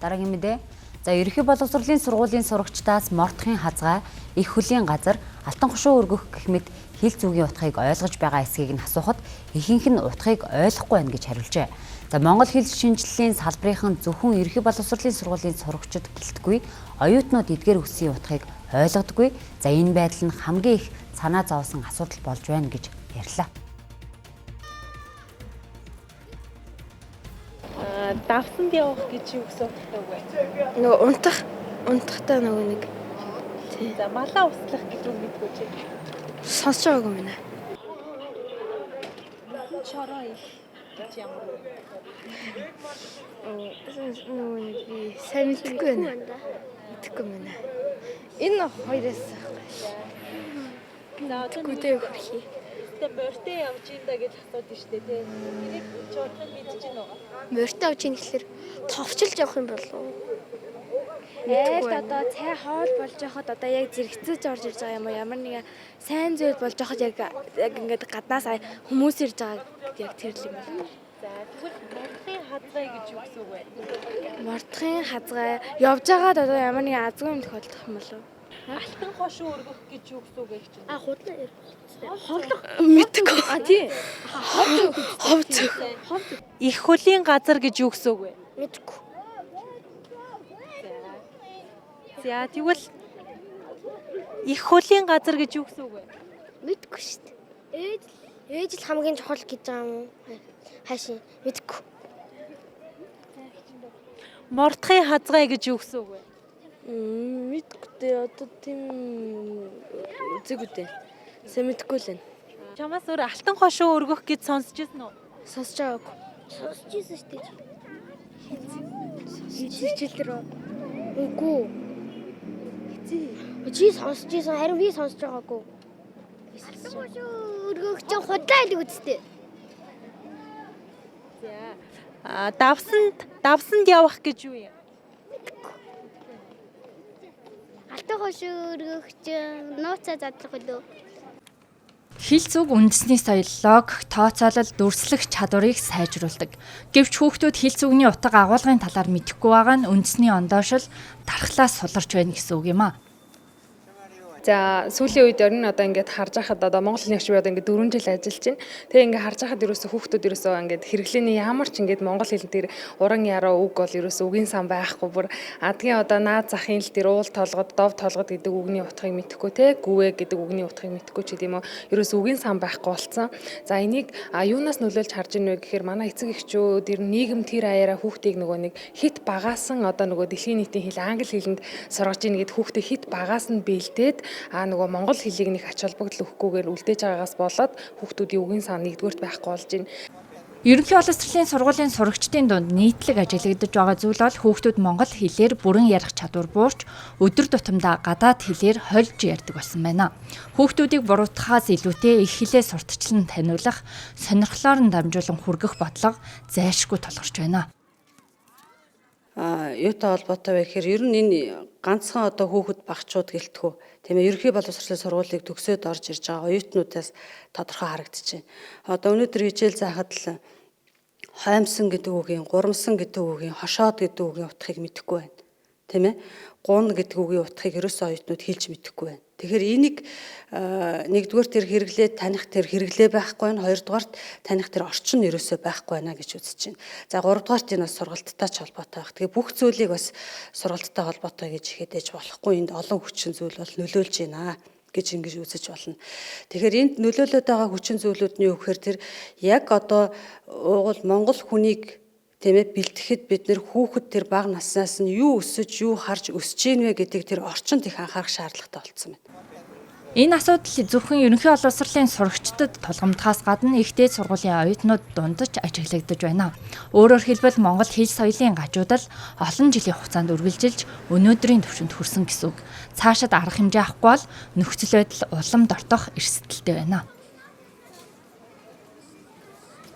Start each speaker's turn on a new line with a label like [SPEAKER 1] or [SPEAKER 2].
[SPEAKER 1] Дараагийн мэдээ. За ерөнхий боловсролын сургуулийн сурагчдаас мордохын хазгай, их хөлийн газар, алтан хушуу өргөх гэх мэт хил зүгийн утгыг ойлгож байгаа эсэхийг нь асуухад ихэнх нь утгыг ойлгохгүй байна гэж хариулжээ. За Монгол хэл шинжиллийн салбарынхан зөвхөн ерөнхий боловсролын сургуулийн сурагчид гэлтгүй, оюутнууд эдгээр үсгийн утгыг ойлгодоггүй. За энэ байдал нь хамгийн их санаа зовсон асуудал болж байна гэж ярьлаа.
[SPEAKER 2] Давсанд явах гэж юу гэсэн утгатай вэ?
[SPEAKER 3] Нөгөө унтахтай нөгөө нэг.
[SPEAKER 2] За малаа услах гэж үг мэдгүй чи.
[SPEAKER 3] Сонсож байгаагүй мэнэ.
[SPEAKER 2] Чороо их гэж ямар вэ?
[SPEAKER 3] Нөгөө нэг би сайн мэдгүй байна. Мэдгүй мэнэ. Энэ хоёроос
[SPEAKER 2] За одоо
[SPEAKER 3] гүдээ хөрхий.
[SPEAKER 2] морьтой явж ин да гэж асуудаг штэ тий. Энийг чорхон мэдэж гин үү?
[SPEAKER 3] Морьтой авч ийн гэхэлэр товчилж явах юм болов уу?
[SPEAKER 4] Одоо цай хоол болж байхад одоо яг зэрэгцэж орж ирж байгаа юм уу? Ямар нэгэн сайн зүйл болж байхад яг ингээд гаднаас хүмүүс ирж байгаа яг тэр л юм байна.
[SPEAKER 2] За тэгвэл мордохын хазгай гэж юу гэсэн үг вэ?
[SPEAKER 4] Мордохын хазгай явж байгаад одоо ямар нэгэн азгүй юм тохиолдох юм болов уу?
[SPEAKER 2] Алтан хошуу өргөх гэж юу гэсэн үг вэ гэж байна?
[SPEAKER 3] Худлаа ярих.
[SPEAKER 4] Мэдгүй.
[SPEAKER 2] Тий.
[SPEAKER 4] Ховц.
[SPEAKER 2] Их хөлийн газар гэж юу гэсэн үг вэ?
[SPEAKER 3] Мэдгүй.
[SPEAKER 2] За тэгвэл их хөлийн газар гэж юу гэсэн үг вэ?
[SPEAKER 3] Мэдгүй шүү дээ. Ээж л хамгийн чухал гэж байгаа юм уу? Хаашаа мэдгүй.
[SPEAKER 2] Мордохын хазгай гэж юу гэсэн үг вэ?
[SPEAKER 4] Мэдгүй дээ. Одоо тийм үзэггүй дээ. Сайн мэдгүй л байна.
[SPEAKER 2] Чамаас өөр алтан хошуу өргөх гэж сонсч ирсэн үү?
[SPEAKER 4] Сонсож байгаагүй.
[SPEAKER 3] Сонсож ирсэн шүү дээ.
[SPEAKER 4] Хичээлэр
[SPEAKER 3] Үгүй. Чи сонсож ирсэн харин би сонсож байгаагүй. Өргөх чинь худлаа гэдэг үстэй.
[SPEAKER 2] Давсанд явах гэж юу юм?
[SPEAKER 3] Алтан хошуу өргөх чинь нууцаа задлах үү?
[SPEAKER 5] Хэл зүг үндэсний соёл, логик, тооцоолол, дүрслэх чадварыг сайжруулдаг. Гэвч хүүхдүүд хэл зүгний утга агуулгын талаар мэдэхгүй байгаа нь үндэсний ондоошил дархлаас суларч байна гэсэн үг юм а.
[SPEAKER 6] За сүүлийн үед ер нь одоо ингээд харж байхад одоо Монгол хэлний агшгүй одоо ингээд 4 жил ажиллаж байна. Тэгээ ингээд харж байхад ерөөсө хүүхдүүд ерөөсө ингээд хэрэглээний ямар ч ингээд монгол хэлэн дээр уран яруу үг бол ерөөсө үгийн сан байхгүй бүр адгийн одоо наад захын л дээр уул толгод, дов толгод гэдэг үгний утгыг мэдэхгүй те гүвэ гэдэг үгний утгыг мэдэхгүй ч гэдэм үү ерөөсө үгийн сан байхгүй болсон. За энийг юунаас нөлөөлж харж ийнэ вэ гэхээр манай эцэг эхчүүд ер нь нийгэм тэр аяараа хүүхдийг нөгөө нэг хит багаасан одоо нөгөө дэлхийн нийтийн хэл англи хэлэнд сургаж ийн гэд хүүхдээ хит багаас нь бэлдээд нөгөө монгол хэлийг нэг ач холбогдол өгөхгүйгээр үлдээж байгаагаас болоод хүүхдүүдийн үгийн сан нэгдүгürt байхгүй болж байна.
[SPEAKER 5] Ерөнхий боловсролын сургуулийн сурагчдын дунд нийтлэг ажиглагдаж байгаа зүйл бол хүүхдүүд монгол хэлээр бүрэн ярих чадвар буурч өдөр тутамдаа гадаад хэлээр хольж ярьдаг болсон байна. Хүүхдүүдийг буруутгахаас илүүтэй их хэлээ сурталчлан таниулах, сонирхлоор нь дамжуулан хүргэх бодлого зайлшгүй тулгарч байна.
[SPEAKER 7] Юутай холбоотой вэ гэхээр ер нь энэ ганцхан одоо хүүхэд багчууд гэлтгүү тийм ээ ерөнхий боловсролын сургуулийг төгсөөд орж ирж байгаа оюутнуудаас тодорхой харагдаж байна. Одоо өнөөдөр хичээл заахад л хоймсон гэдэг үгийн, гурамсан гэдэг үгийн, хошоод гэдэг үгийн утгыг мэдэхгүй байна. Тийм ээ. Гун гэдэг үгийн утгыг ерөөсөө оюутнууд хэлж мэдэхгүй байна. Тэгэхээр энийг нэгдүгээр тэр хэрэглээ таних тэр хэрэглээ байхгүй байна. Хоёрдугаарт таних тэр орчин ерөөсөө байхгүй байна гэж үзэж байна. За гуравдугаарт энэ бас сургалттай ч холбоотой байх. Тэгээ бүх зүйлийг бас сургалттай холбоотой гэж ихэдэж болохгүй. Энд олон хүчин зүйл бол нөлөөлж байна гэж ингэж үзэж болно. Тэгэхээр энд нөлөөлөд байгаа хүчин зүйлүүд нь юу гэхээр тэр яг одоо уугуул монгол хүнийг тийм ээ бэлтгэхэд бид нэр хүүхэд тэр бага наснаас нь юу өсөж юу харж өсөж ийн вэ гэдэг тэр орчинд их анхаарах шаардлагатай болсон байна.
[SPEAKER 5] Энэ асуудал зөвхөн ерөнхий боловсролын сурагчдад тулгамдахаас гадна ихтэй сургуулийн оюутнууд дунд ч ажиглагдаж байна. Өөрөөр хэлбэл монгол хэл соёлын гажуудал олон жилийн хугацаанд үргэлжилж өнөөдрийн түвшинд хүрсэн гэсэн үг. Цаашид арга хэмжээ авахгүй бол нөхцөл байдал улам дортох эрсдэлтэй байна.